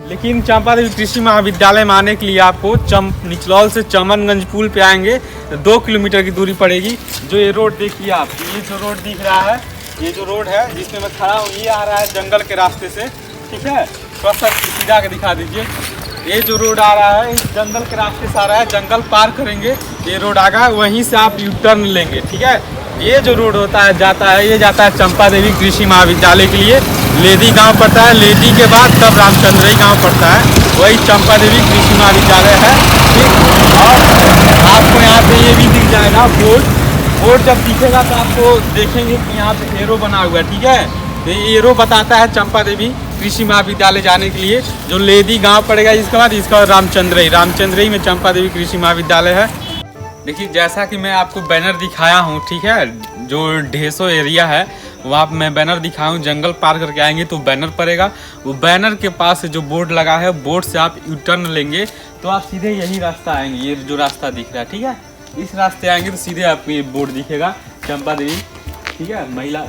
लेकिन चंपा देवी कृषि महाविद्यालय में आने के लिए आपको निचलौल से चमनगंज पुल पे आएंगे तो 2 किलोमीटर की दूरी पड़ेगी। जो ये रोड देखिए आप, ये जो रोड दिख रहा है, ये जो रोड है जिसमें मैं खड़ा हूँ, ये आ रहा है जंगल के रास्ते से। ठीक है, थोड़ा सा सीधा के दिखा दीजिए। ये जो रोड आ रहा है इस जंगल के रास्ते से आ रहा है, जंगल पार करेंगे ये रोड आगा, वहीं से आप यू टर्न लेंगे। ठीक है, ये जो रोड होता है ये जाता है चंपा देवी कृषि महाविद्यालय के लिए। लेदी गांव पड़ता है, लेदी के बाद तब रामचंद्रई गांव पड़ता है, वही चंपा देवी कृषि महाविद्यालय है। ठीक, और आपको यहाँ पे ये भी दिख जाएगा बोर्ड जब दिखेगा तो आपको देखेंगे कि यहाँ पे एरो बना हुआ है। ठीक है, तो ये एरो बताता है चंपा देवी कृषि महाविद्यालय जाने के लिए, जो लेदी गांव पड़ेगा। इसके बाद इसका रामचंद्रई में चंपा देवी कृषि महाविद्यालय है। देखिए, जैसा कि मैं आपको बैनर दिखाया हूँ, ठीक है, जो ढेसो एरिया है वहाँ मैं बैनर दिखाया हूँ। जंगल पार करके आएंगे तो बैनर पड़ेगा, वो बैनर के पास जो बोर्ड लगा है, बोर्ड से आप यू टर्न लेंगे तो आप सीधे यही रास्ता आएंगे। ये जो रास्ता दिख रहा है, ठीक है, इस रास्ते आएंगे तो सीधे आपको ये बोर्ड दिखेगा, चंपा देवी, ठीक है, महिला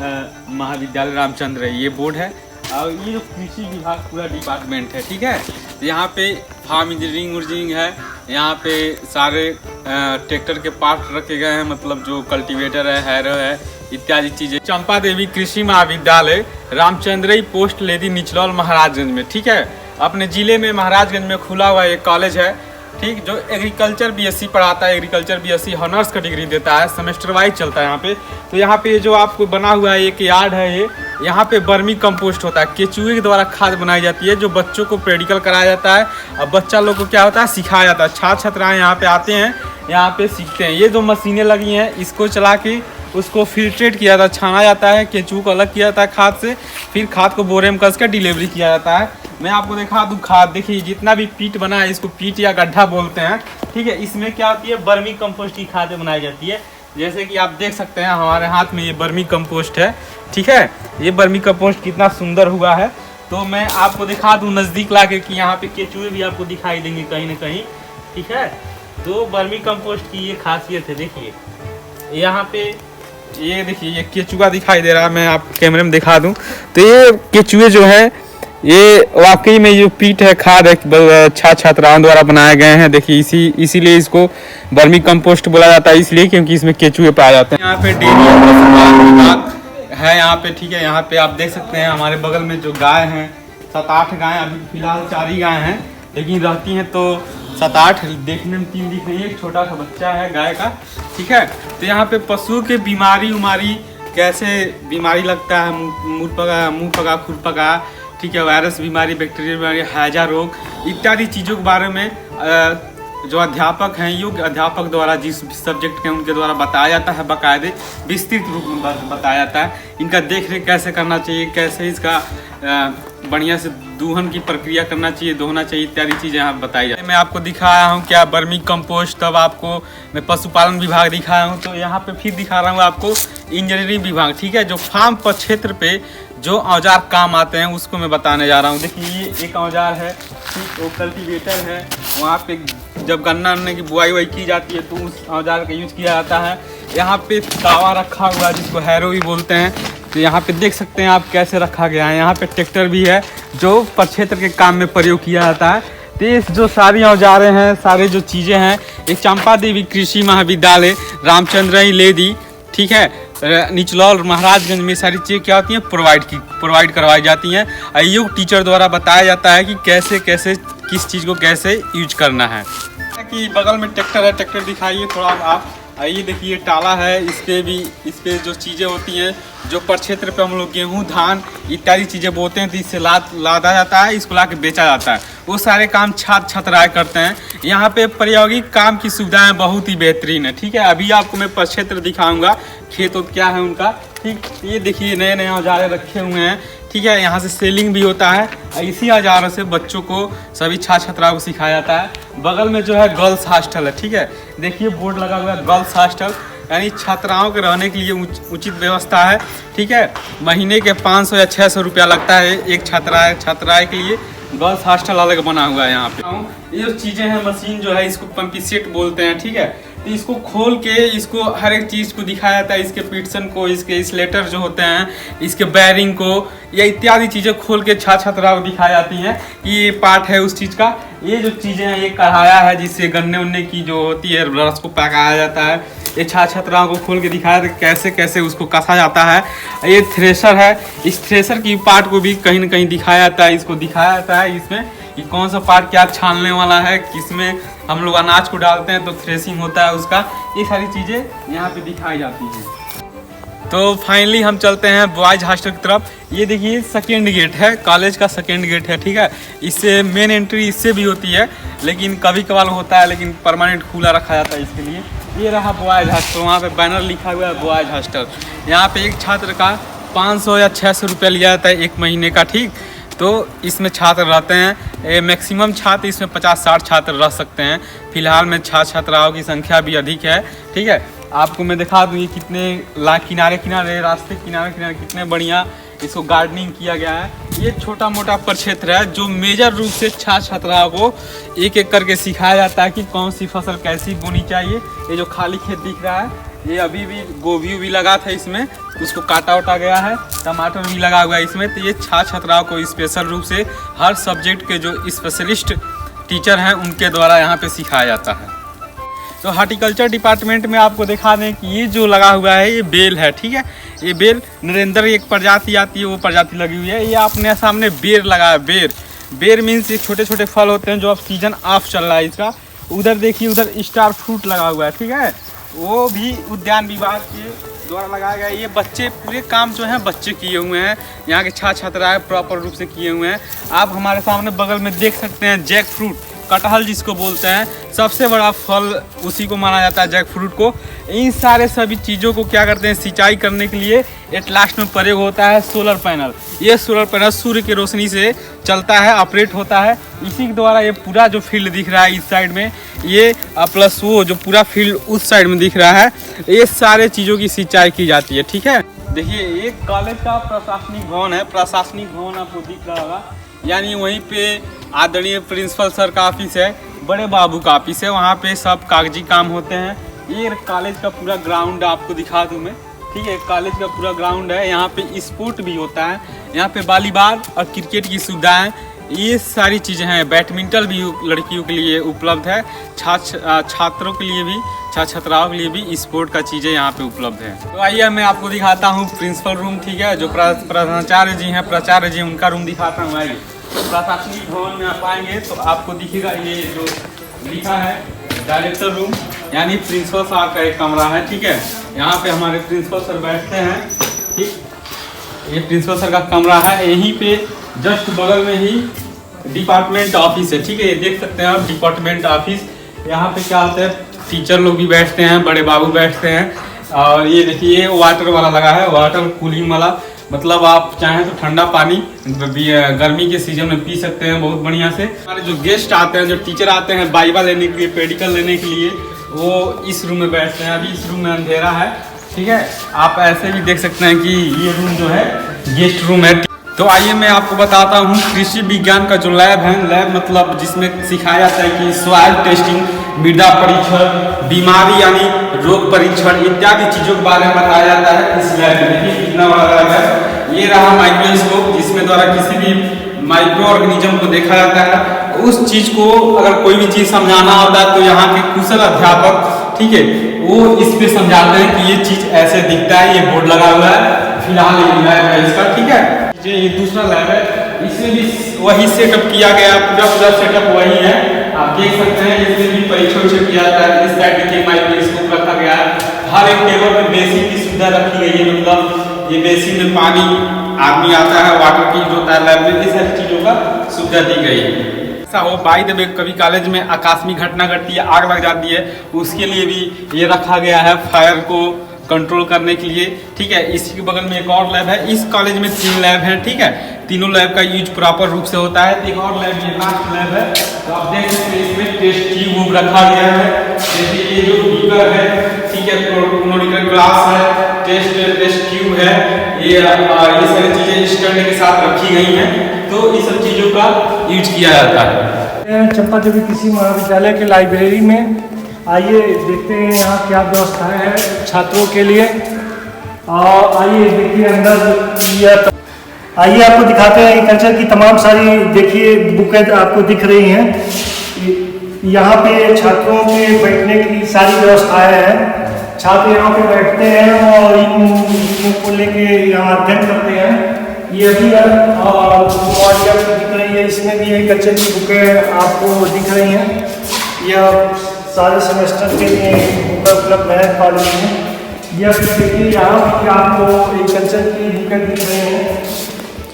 महाविद्यालय रामचंद्र, ये बोर्ड है। और ये जो कृषि विभाग पूरा डिपार्टमेंट है, ठीक है, यहाँ पे फार्म इंजीनियरिंग है, यहाँ पे सारे ट्रैक्टर के पार्ट रखे गए हैं, मतलब जो कल्टीवेटर है, हैरो है, इत्यादि चीज़ें। चंपा देवी कृषि महाविद्यालय रामचंद्रई पोस्ट लेदी निचलौल महाराजगंज में, ठीक है, अपने ज़िले में महाराजगंज में खुला हुआ एक कॉलेज है। ठीक, जो एग्रीकल्चर बीएससी पढ़ाता है, एग्रीकल्चर बीएससी हॉनर्स का डिग्री देता है, सेमेस्टर वाइज चलता है यहाँ पे। तो यहाँ पे जो आपको बना हुआ है एक यार्ड है, ये यहाँ पे बर्मी कंपोस्ट होता है, केचुए के द्वारा खाद बनाई जाती है, जो बच्चों को प्रैक्टिकल कराया जाता है। अब बच्चा लोग को क्या होता है, सिखाया जाता है। छात्र छात्राएँ यहाँ पे आते हैं, यहाँ पे सीखते हैं। ये जो मशीनें लगी हैं, इसको चला के उसको फिल्ट्रेट किया जाता है, छाना जाता है, केचुओं को अलग किया जाता है खाद से, फिर खाद को बोरे में कस के डिलीवरी किया जाता है। मैं आपको दिखा दूँ खाद, देखिए जितना भी पीट बना है, इसको पीट या गड्ढा बोलते हैं। ठीक है, इसमें क्या होती है, बर्मी कंपोस्ट की खाद बनाई जाती है। जैसे कि आप देख सकते हैं हमारे हाथ में ये बर्मी कंपोस्ट है। ठीक है, ये बर्मी कंपोस्ट कितना सुंदर हुआ है। तो मैं आपको दिखा दूँ नज़दीक ला के कि यहाँ पे केचुए भी आपको दिखाई देंगे कहीं ना कहीं। ठीक है, तो बर्मी कंपोस्ट की ये खासियत है। देखिए यहाँ पे ये देखिए, ये केचुआ दिखाई दे रहा है, मैं आपको कैमरे में दिखा दूं तो ये केचुए जो है, ये वाकई में जो पीट है, खाद है, छात्र छात्राओं द्वारा बनाए गए हैं। देखिए इसीलिए इसको बर्मी कंपोस्ट बोला जाता है, इसलिए क्योंकि इसमें केचुए पाए जाते हैं। यहाँ पे डेयरी विभाग है यहाँ पे। ठीक है, यहाँ पे आप देख सकते हैं हमारे बगल में जो गाय हैं, 7-8 गाय, अभी फिलहाल 4 ही गाय हैं, लेकिन रहती हैं तो 7-8, देखने में 3 दिख रही है, एक छोटा सा बच्चा है गाय का। ठीक है, तो यहाँ पे पशुओं के बीमारी कैसे बीमारी लगता है, मुँह पका खुर पका, ठीक है, वायरस बीमारी, बैक्टीरियल बीमारी, हैजा रोग इत्यादि चीज़ों के बारे में जो अध्यापक हैं, योग्य अध्यापक द्वारा जिस सब्जेक्ट के उनके द्वारा बताया जाता है, बाकायदे विस्तृत रूप में बताया जाता है। इनका देख रेख कैसे करना चाहिए, कैसे इसका बढ़िया से दूहन की प्रक्रिया करना चाहिए, दोहना चाहिए, इत्यादि चीज़ें यहाँ बताई जाती है। मैं आपको दिखाया हूँ क्या बर्मी कंपोस्ट, तब आपको मैं पशुपालन विभाग दिखाया हूँ, तो यहाँ पे फिर दिखा रहा हूँ आपको इंजीनियरिंग विभाग। ठीक है, जो फार्म पर क्षेत्र पे जो औजार काम आते हैं उसको मैं बताने जा रहा हूँ। देखिए ये एक औजार है, ठीक, वो कल्टीवेटर है। वहाँ पे जब गन्ना की बुआई की जाती है तो उस औजार का यूज किया जाता है। यहाँ पे तावा रखा हुआ है जिसको हैरो भी बोलते हैं। तो यहाँ पे देख सकते हैं आप कैसे रखा गया है। यहाँ पे ट्रैक्टर भी है जो प्रक्षेत्र के काम में प्रयोग किया जाता है। तो ये जो सारी औजारें हैं, सारे जो चीज़ें हैं, एक चंपा देवी कृषि महाविद्यालय रामचंद्रई लेदी, ठीक है, निचलौल महाराजगंज में सारी चीज़ें क्या होती हैं, प्रोवाइड करवाई जाती हैं। आयोग टीचर द्वारा बताया जाता है कि कैसे कैसे किस चीज़ को कैसे यूज करना है। कि बगल में ट्रैक्टर है, ट्रैक्टर दिखाइए थोड़ा आप। आइए देखिए टाला है, इस पे जो चीज़ें होती हैं, जो प्रक्षेत्र पे हम लोग गेहूँ, धान इत्यादि चीज़ें बोते हैं, तो इससे लादा जाता है, इसको ला के बेचा जाता है। वो सारे काम छात्र छात्राएँ करते हैं। यहाँ पे प्रायोगिक काम की सुविधाएं बहुत ही बेहतरीन है। ठीक है, अभी आपको मैं प्रक्षेत्र दिखाऊंगा, खेत क्या है उनका। ठीक, ये देखिए नए नए औजारे रखे हुए हैं। ठीक है, यहाँ से सेलिंग भी होता है। इसी औजारों से बच्चों को, सभी छात्र छात्राओं को सिखाया जाता है। बगल में जो है गर्ल्स हॉस्टल है। ठीक है, देखिए बोर्ड लगा हुआ है गर्ल्स हॉस्टल, यानी छात्राओं के रहने के लिए उचित व्यवस्था है। ठीक है, महीने के 500 या 600 रुपया लगता है एक छात्राएँ के लिए। गर्ल्स हॉस्टल अलग बना हुआ है यहाँ पे। ये जो चीज़ें हैं, मशीन जो है इसको पंपी सेट बोलते हैं। ठीक है, तो इसको खोल के इसको हर एक चीज़ को दिखाया जाता है, इसके पिस्टन को, इसके इंसुलेटर जो होते हैं, इसके बेयरिंग को, या इत्यादि चीज़ें खोल के छात्रा को दिखाई जाती हैं कि ये पार्ट है उस चीज़ का। ये जो चीज़ें हैं ये कढ़ाया है जिससे गन्ने उन्ने की जो होती है रस को पकाया जाता है। ये छात्राओं को खोल के दिखाया था कैसे कैसे उसको कसा जाता है। ये थ्रेशर है, इस थ्रेशर की पार्ट को भी कहीं ना कहीं दिखाया जाता है, इसको दिखाया जाता है इसमें कि कौन सा पार्ट क्या छानने वाला है, किसमें हम लोग अनाज को डालते हैं तो थ्रेसिंग होता है उसका। ये सारी चीज़ें यहाँ पे दिखाई जाती हैं। तो फाइनली हम चलते हैं बॉयज़ हॉस्टल की तरफ। ये देखिए सेकेंड गेट है, कॉलेज का सेकेंड गेट है, ठीक है। इससे मेन एंट्री इससे भी होती है, लेकिन कभी कभार होता है, लेकिन परमानेंट खुला रखा जाता है इसके लिए। ये रहा बॉयज़ हॉस्टल, वहाँ पे बैनर लिखा हुआ है बॉयज़ हॉस्टल। यहाँ पे एक छात्र का 500 या 600 रुपया लिया जाता है एक महीने का, ठीक। तो इसमें छात्र रहते हैं, मैक्सिमम छात्र इसमें 50-60 छात्र रह सकते हैं। फिलहाल में छात्राओं की संख्या भी अधिक है, ठीक है। आपको मैं दिखा दूँ ये कितने किनारे किनारे रास्ते किनारे किनारे कितने बढ़िया इसको गार्डनिंग किया गया है। ये छोटा मोटा प्रक्षेत्र है जो मेजर रूप से छात्राओं को एक एक करके सिखाया जाता है कि कौन सी फसल कैसी बोनी चाहिए। ये जो खाली खेत दिख रहा है ये अभी भी गोभी भी लगा था इसमें, उसको काटा उटा गया है, टमाटर भी लगा हुआ है इसमें। तो ये छात्राओं को स्पेशल रूप से हर सब्जेक्ट के जो स्पेशलिस्ट टीचर हैं उनके द्वारा यहाँ पे सिखाया जाता है। तो हॉर्टिकल्चर डिपार्टमेंट में आपको दिखा दें कि ये जो लगा हुआ है ये बेल है, ठीक है। ये बेल नरेंद्र एक प्रजाति आती है, वो प्रजाति लगी हुई है। ये अपने सामने बेर लगा है, बेर मीन्स ये छोटे छोटे फल होते हैं जो अब सीजन ऑफ चल रहा है इसका। उधर देखिए उधर स्टार फ्रूट लगा हुआ है, ठीक है, वो भी उद्यान विभाग के द्वारा लगाया गया है। ये बच्चे पूरे काम जो है बच्चे किए हुए हैं, यहाँ के छात्राएं प्रॉपर रूप से किए हुए हैं। आप हमारे सामने बगल में देख सकते हैं जैक फ्रूट, कटहल जिसको बोलते हैं, सबसे बड़ा फल उसी को माना जाता है जैक फ्रूट को। इन सारे सभी चीज़ों को क्या करते हैं सिंचाई करने के लिए एट लास्ट में प्रयोग होता है सोलर पैनल। ये सोलर पैनल सूर्य की रोशनी से चलता है, ऑपरेट होता है। इसी के द्वारा ये पूरा जो फील्ड दिख रहा है इस साइड में, ये प्लस वो जो पूरा फील्ड उस साइड में दिख रहा है, ये सारे चीज़ों की सिंचाई की जाती है, ठीक है। देखिए एक कॉलेज का प्रशासनिक भवन है, प्रशासनिक भवन आपको दिख रहा होगा, यानी वहीं पे आदरणीय प्रिंसिपल सर का ऑफिस है, बड़े बाबू का ऑफिस है, वहाँ पे सब कागजी काम होते हैं। ये कॉलेज का पूरा ग्राउंड आपको दिखा दूँ मैं, ठीक है। कॉलेज का पूरा ग्राउंड है, यहाँ पे स्पोर्ट भी होता है, यहाँ पे वॉलीबॉल और क्रिकेट की सुविधाएं, ये सारी चीज़ें हैं। बैडमिंटन भी लड़कियों के लिए उपलब्ध है, छात्रों के लिए भी, छात्राओं के लिए भी स्पोर्ट का चीज़ें यहाँ पे उपलब्ध है। तो आइए मैं आपको दिखाता हूँ प्रिंसिपल रूम, ठीक है। जो प्राचार्य जी हैं, प्राचार्य जी उनका रूम दिखाता हूँ। आइए प्रशासनिक भवन में आप आएंगे तो आपको दिखेगा ये जो लिखा है डायरेक्टर रूम, यानी प्रिंसिपल साहब का एक कमरा है, ठीक है। यहाँ पे हमारे प्रिंसिपल सर बैठते हैं, ठीक। ये प्रिंसिपल सर का कमरा है, यहीं पे जस्ट बगल में ही डिपार्टमेंट ऑफिस है, ठीक है। ये देख सकते हैं आप डिपार्टमेंट ऑफिस। यहाँ पे क्या होता है टीचर लोग भी बैठते हैं, बड़े बाबू बैठते हैं। और ये देखिए वाटर वाला लगा है, वाटर कूलिंग वाला, मतलब आप चाहें तो ठंडा पानी गर्मी के सीजन में पी सकते हैं बहुत बढ़िया से। हमारे जो गेस्ट आते हैं, जो टीचर आते हैं बाइबल लेने के लिए, पेडिकल लेने के लिए, वो इस रूम में बैठते हैं। अभी इस रूम में अंधेरा है, ठीक है। आप ऐसे भी देख सकते हैं कि ये रूम जो है गेस्ट रूम है। तो आइए मैं आपको बताता हूँ कृषि विज्ञान का जो लैब है, लैब मतलब जिसमें सिखाया जाता है कि सॉइल टेस्टिंग, मृदा परीक्षण, बीमारी यानी रोग परीक्षण इत्यादि चीज़ों के बारे में बताया जाता है इस लैब में। देखिए कितना बड़ा लैब है। ये रहा माइक्रोस्कोप, जिसमें द्वारा किसी भी माइक्रो ऑर्गेनिज्म को देखा जाता है। उस चीज़ को अगर कोई भी चीज़ समझाना होता है तो यहाँ के कुशल अध्यापक, ठीक है, वो इस पे समझाते हैं कि ये चीज़ ऐसे दिखता है। ये बोर्ड लगा हुआ है, फिलहाल ये लैब है इसका, ठीक है। ये दूसरा लैब है, इसमें भी वही सेटअप किया गया, पूरा सेटअप वही है। आप देख सकते हैं इसमें भी परीक्षण किया जाता है। इस साइड देखिए माइक्रोस्कोप रखा गया है, हर एक टेबल में बेसिन की सुविधा रखी गई है, मतलब ये बेसिन में पानी आदमी आता है, वाटर की जो होता है लैब में, इस सारी चीज़ों का सुविधा दी गई है। ऐसा हो बाई द वे कभी कॉलेज में आकस्मिक घटना घटती है, आग लग जाती है, उसके लिए भी ये रखा गया है फायर को कंट्रोल करने के लिए, ठीक है। इसी के बगल में एक और लैब है। इस कॉलेज में 3 लैब हैं, ठीक है। तीनों लैब का यूज प्रॉपर रूप से होता है। एक और लैब, ये लास्ट लैब है, तो आप देख सकते हैं इसमें टेस्ट ट्यूब रखा गया है। जैसे ये जो बीकर है, ठीक है, क्लोरोनिकल ग्लास है, टेस्ट ट्यूब है, ये सारी चीज़ें स्टैंड के साथ रखी गई हैं, तो इस सब चीज़ों का यूज किया जाता है। चंपा देवी कृषि महाविद्यालय के लाइब्रेरी में आइए देखते हैं यहाँ क्या व्यवस्थाएं हैं छात्रों के लिए। और आइए देखिए अंदर, आइए आपको दिखाते हैं एग्रीकल्चर की तमाम सारी देखिए बुकें आपको दिख रही हैं। यहाँ पे छात्रों के बैठने की सारी व्यवस्थाएं हैं। छात्र यहाँ पे बैठते हैं और इन को लेके यहाँ अध्ययन करते हैं। ये अभी दिख रही है, इसमें भी एग्रीकल्चर की बुकें आपको दिख रही हैं। यह सारे सेमेस्टर के लिए बुकें उपलब्ध है कॉलेज में। यह देखिए यहाँ भी आपको एग्रीकल्चर की बुकें दिख रही हैं।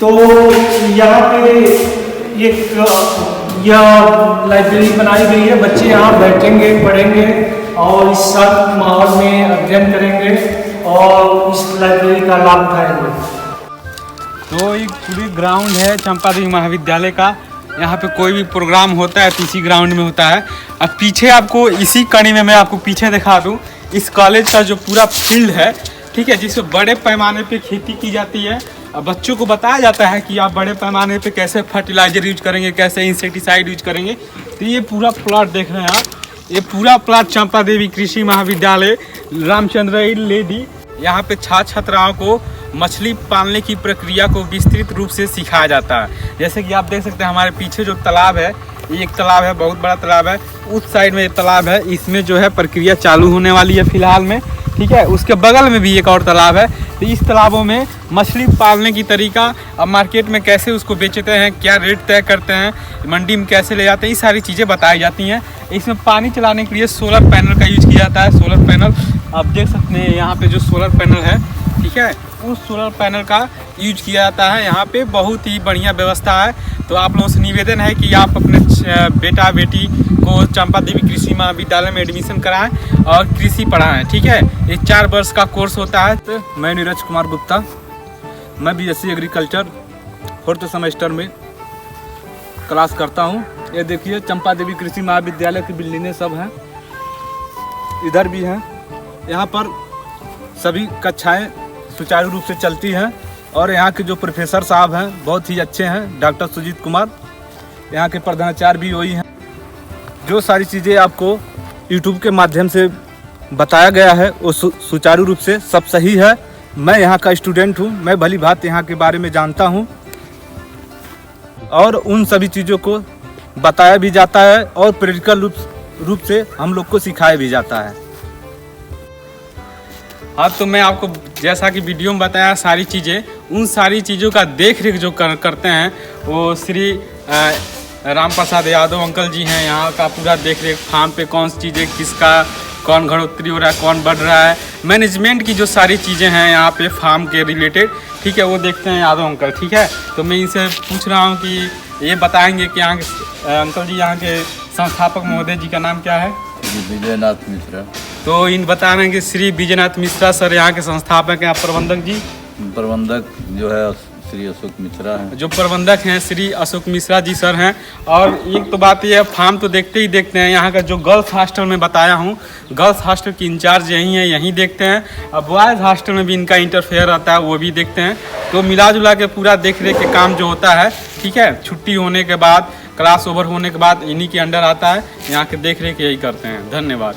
तो यहाँ पे एक यह लाइब्रेरी बनाई गई है। बच्चे यहाँ बैठेंगे, पढ़ेंगे और इस शांत माहौल में अध्ययन करेंगे और इस लाइब्रेरी का लाभ उठाएंगे। तो एक पूरी ग्राउंड है चंपा देवी महाविद्यालय का। यहाँ पे कोई भी प्रोग्राम होता है तो इसी ग्राउंड में होता है। अब पीछे आपको इसी कड़ी में मैं आपको पीछे दिखा दूँ इस कॉलेज का जो पूरा फील्ड है, ठीक है, जिसमें बड़े पैमाने पे खेती की जाती है। अब बच्चों को बताया जाता है कि आप बड़े पैमाने पे कैसे फर्टिलाइजर यूज करेंगे, कैसे इंसेक्टिसाइड यूज करेंगे। तो ये पूरा प्लॉट देख रहे हैं आप, ये पूरा प्लॉट चंपा देवी कृषि महाविद्यालय रामचंद्र लेडी। यहाँ पे छात्र छात्राओं को मछली पालने की प्रक्रिया को विस्तृत रूप से सिखाया जाता है। जैसे कि आप देख सकते हैं हमारे पीछे जो तालाब है, ये एक तालाब है, बहुत बड़ा तालाब है। उस साइड में एक तालाब है, इसमें जो है प्रक्रिया चालू होने वाली है फिलहाल में, ठीक है। उसके बगल में भी एक और तालाब है। तो इस तालाबों में मछली पालने की तरीका, अब मार्केट में कैसे उसको बेचते हैं, क्या रेट तय करते हैं, मंडी में कैसे ले जाते हैं, ये सारी चीज़ें बताई जाती हैं। इसमें पानी चलाने के लिए सोलर पैनल का यूज किया जाता है। सोलर पैनल आप देख सकते हैं यहाँ पे जो सोलर पैनल है, ठीक है, उस सोलर पैनल का यूज किया जाता है। यहाँ पे बहुत ही बढ़िया व्यवस्था है। तो आप लोगों से निवेदन है कि आप अपने बेटा बेटी को चंपा देवी कृषि महाविद्यालय में एडमिशन कराएं और कृषि पढ़ाएं, ठीक है। ये 4 वर्ष का कोर्स होता है। तो मैं नीरज कुमार गुप्ता, मैं BSc एग्रीकल्चर 4th सेमेस्टर में क्लास करता हूँ। ये देखिए चंपा देवी कृषि महाविद्यालय की बिल्डिंगें सब हैं, इधर भी हैं। यहाँ पर सभी कक्षाएं सुचारू रूप से चलती हैं और यहाँ के जो प्रोफेसर साहब हैं बहुत ही अच्छे हैं। डॉक्टर सुजीत कुमार यहाँ के प्रधानाचार्य भी वही हैं। जो सारी चीज़ें आपको यूट्यूब के माध्यम से बताया गया है वो सुचारू रूप से सब सही है। मैं यहाँ का स्टूडेंट हूँ, मैं भली भांति यहाँ के बारे में जानता हूँ और उन सभी चीज़ों को बताया भी जाता है और प्रैक्टिकल रूप से हम लोग को सिखाया भी जाता है। हाँ, तो मैं आपको जैसा कि वीडियो में बताया सारी चीज़ें, उन सारी चीज़ों का देख रेख जो करते हैं वो श्री राम प्रसाद यादव अंकल जी हैं। यहाँ का पूरा देख रेख, फार्म पे कौन सी चीज़ें, किसका कौन घड़ोतरी हो रहा है, कौन बढ़ रहा है, मैनेजमेंट की जो सारी चीज़ें हैं यहाँ पे फार्म के रिलेटेड, ठीक है, वो देखते हैं यादव अंकल, ठीक है। तो मैं इनसे पूछ रहा हूँ कि ये बताएंगे कि यहाँ के अंकल जी, यहाँ के संस्थापक महोदय जी का नाम क्या है? विजयनाथ मिश्रा। तो इन बता रहे हैं कि श्री विजयनाथ मिश्रा सर यहाँ के संस्थापक हैं। प्रबंधक जी? प्रबंधक जो है श्री अशोक मिश्रा हैं। जो प्रबंधक हैं श्री अशोक मिश्रा जी सर हैं। और एक तो बात यह है, फार्म तो देखते ही देखते हैं। यहाँ का जो गर्ल्स हॉस्टल में बताया हूँ, गर्ल्स हॉस्टल की इंचार्ज यहीं है, यहीं देखते हैं। अब बॉयज़ हॉस्टल में भी इनका इंटरफेयर रहता है, वो भी देखते हैं। तो मिला जुला के पूरा देख रेख के काम जो होता है, ठीक है, छुट्टी होने के बाद, क्लास ओवर होने के बाद इन्हीं के अंडर आता है। यहाँ के देख रेख यही करते हैं। धन्यवाद।